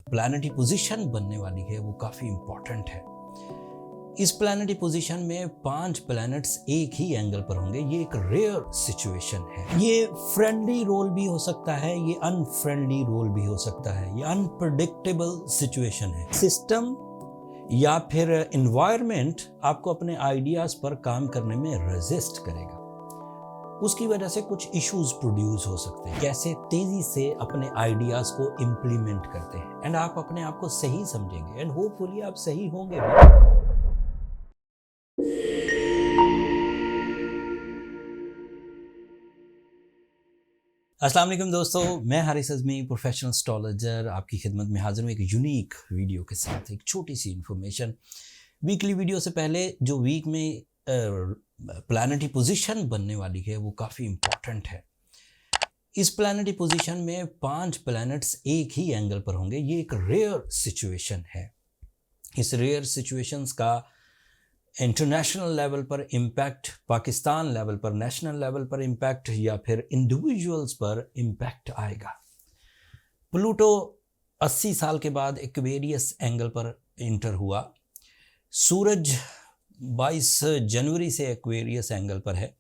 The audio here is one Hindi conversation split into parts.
प्लैनेटरी पोजीशन बनने वाली है वो काफ़ी इम्पॉर्टेंट है। इस प्लैनेटरी पोजीशन में 5 प्लैनेट्स एक ही एंगल पर होंगे। ये एक रेयर सिचुएशन है। ये फ्रेंडली रोल भी हो सकता है, ये अनफ्रेंडली रोल भी हो सकता है, ये अनप्रेडिक्टेबल सिचुएशन है। सिस्टम या फिर एनवायरनमेंट आपको अपने आइडियाज़ पर काम करने में रेजिस्ट करेगा। उसकी वजह से कुछ इश्यूज प्रोड्यूस हो सकते हैं। कैसे तेजी से अपने आइडियाज़ को इम्प्लीमेंट करते हैं एंड आप अपने आप को सही समझेंगे एंड होपफुली आप सही होंगे भी। अस्सलाम वालेकुम दोस्तों, मैं हारिस अज़मी प्रोफेशनल एस्ट्रोलॉजर आपकी खिदमत में हाजिर हूँ एक यूनिक वीडियो के साथ। एक छोटी सी इन्फॉर्मेशन। वीकली वीडियो से पहले जो वीक में प्लैनेटरी पोजीशन बनने वाली है वो काफ़ी इम्पॉर्टेंट है। इस प्लैनेटरी पोजीशन में 5 प्लैनेट्स एक ही एंगल पर होंगे। ये एक रेयर सिचुएशन है। इस रेयर सिचुएशंस का इंटरनेशनल लेवल पर इम्पैक्ट, पाकिस्तान लेवल पर, नेशनल लेवल पर इम्पैक्ट या फिर इंडिविजुअल्स पर इम्पैक्ट आएगा। प्लूटो 80 साल के बाद एक्वेरियस एंगल पर इंटर हुआ। सूरज 22 जनवरी से एक्वेरियस एंगल पर है।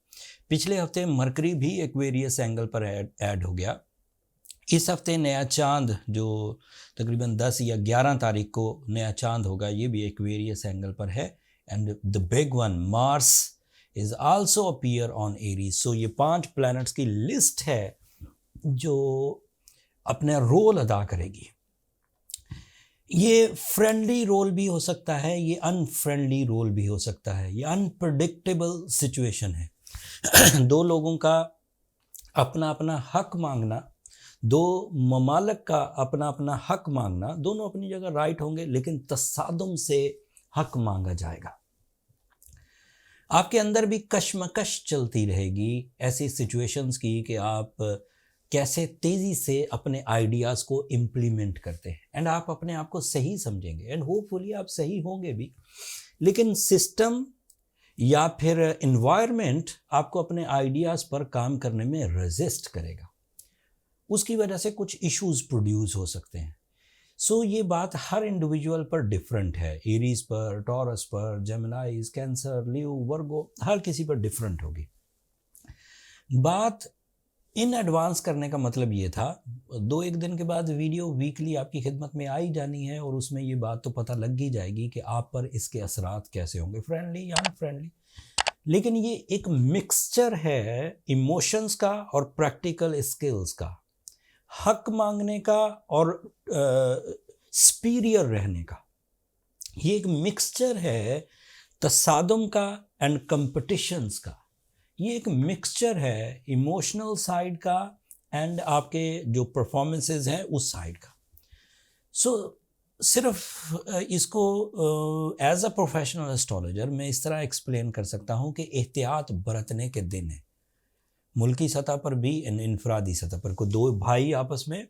पिछले हफ्ते मरकरी भी एक्वेरियस एंगल पर ऐड हो गया। इस हफ्ते नया चांद जो तकरीबन 10 या 11 तारीख को नया चांद होगा, ये भी एक्वेरियस एंगल पर है। And the big one, Mars, is also appear on Aries. So ये 5 planets की लिस्ट है जो अपना रोल अदा करेगी। ये फ्रेंडली रोल भी हो सकता है, ये अनफ्रेंडली रोल भी हो सकता है, ये अनप्रडिक्टेबल सिचुएशन है। दो लोगों का अपना अपना हक मांगना, दो ममालिक का अपना अपना हक मांगना, दोनों अपनी जगह राइट होंगे, लेकिन तसादुम से हक मांगा जाएगा। आपके अंदर भी कशमकश चलती रहेगी ऐसी सिचुएशंस की कि आप कैसे तेज़ी से अपने आइडियाज़ को इम्प्लीमेंट करते हैं एंड आप अपने आप को सही समझेंगे एंड होपफुली आप सही होंगे भी। लेकिन सिस्टम या फिर एनवायरनमेंट आपको अपने आइडियाज़ पर काम करने में रेजिस्ट करेगा। उसकी वजह से कुछ इश्यूज प्रोड्यूस हो सकते हैं। सो ये बात हर इंडिविजुअल पर डिफरेंट है। एरीज पर, टॉरस पर, जेमिनाइज, कैंसर, लियो, वर्गो, हर किसी पर डिफरेंट होगी। बात इन एडवांस करने का मतलब ये था, 2-1 दिन के बाद वीडियो वीकली आपकी खिदमत में आई जानी है और उसमें ये बात तो पता लग ही जाएगी कि आप पर इसके असरात कैसे होंगे, फ्रेंडली या अनफ्रेंडली। लेकिन ये एक मिक्सचर है इमोशंस का और प्रैक्टिकल स्किल्स का, हक मांगने का और सुपीरियर रहने का। ये एक मिक्सचर है तसादुम का एंड कंपटीशंस का। ये एक मिक्सचर है इमोशनल साइड का एंड आपके जो परफॉर्मेंसेस हैं उस साइड का। सो सिर्फ इसको एज अ प्रोफेशनल एस्ट्रोलॉजर मैं इस तरह एक्सप्लेन कर सकता हूँ कि एहतियात बरतने के दिन है। मुल्की सतह पर भी, इनफरादी सतह पर, को दो भाई आपस में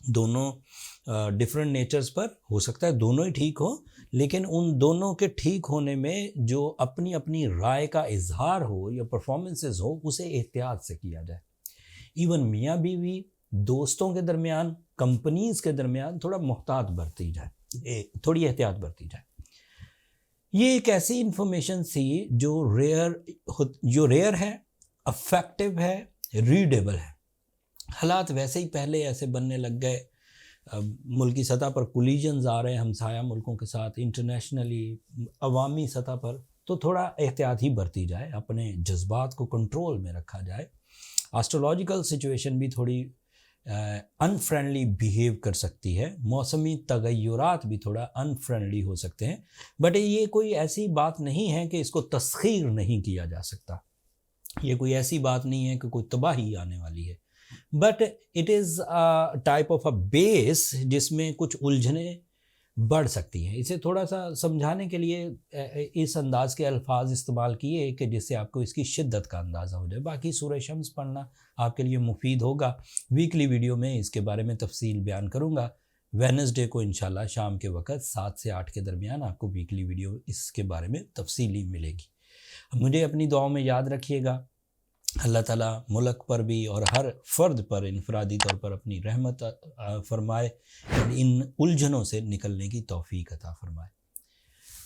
दोनों डिफरेंट नेचर्स पर हो सकता है दोनों ही ठीक हो, लेकिन उन दोनों के ठीक होने में जो अपनी अपनी राय का इजहार हो या परफॉर्मेंसेस हो, उसे एहतियात से किया जाए। इवन मियाँ बीवी, दोस्तों के दरमियान, कंपनीज के दरमियान थोड़ा मोहतात बरती जाए, थोड़ी एहतियात बरती जाए। ये एक ऐसी इंफॉर्मेशन थी जो रेयर है, अफेक्टिव है, रीडेबल है। हालात वैसे ही पहले ऐसे बनने लग गए। मुल्की सतह पर कोलिजन्स आ रहे हैं हमसाया मुल्कों के साथ, इंटरनेशनली, अवामी सतह पर, तो थोड़ा एहतियात ही बरती जाए, अपने जज्बात को कंट्रोल में रखा जाए। एस्ट्रोलॉजिकल सिचुएशन भी थोड़ी अनफ्रेंडली बिहेव कर सकती है, मौसमी तगय्युरात भी थोड़ा अनफ्रेंडली हो सकते हैं। बट ये कोई ऐसी बात नहीं है कि इसको तस्खीर नहीं किया जा सकता। ये कोई ऐसी बात नहीं है कि कोई तबाही आने वाली है, but it is a type of a base जिसमें कुछ उलझने बढ़ सकती हैं। इसे थोड़ा सा समझाने के लिए इस अंदाज के अल्फाज इस्तेमाल किए कि जिससे आपको इसकी शिद्दत का अंदाज़ा हो जाए। बाकी सूरह शम्स पढ़ना आपके लिए मुफीद होगा। वीकली वीडियो में इसके बारे में तफसील बयान करूँगा। वेडनेसडे को इंशाल्लाह शाम के वक्त 7 से 8 के दरमियान आपको वीकली वीडियो इसके बारे में तफसीली मिलेगी। मुझे अपनी दुआओं में याद रखिएगा। अल्लाह ताला मुल्क पर भी और हर फ़र्द पर इनफरादी तौर पर अपनी रहमत फरमाए और इन उलझनों से निकलने की तौफीक अता फरमाए।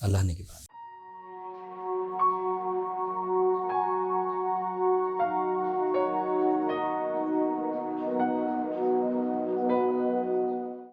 अल्लाह ने की बात।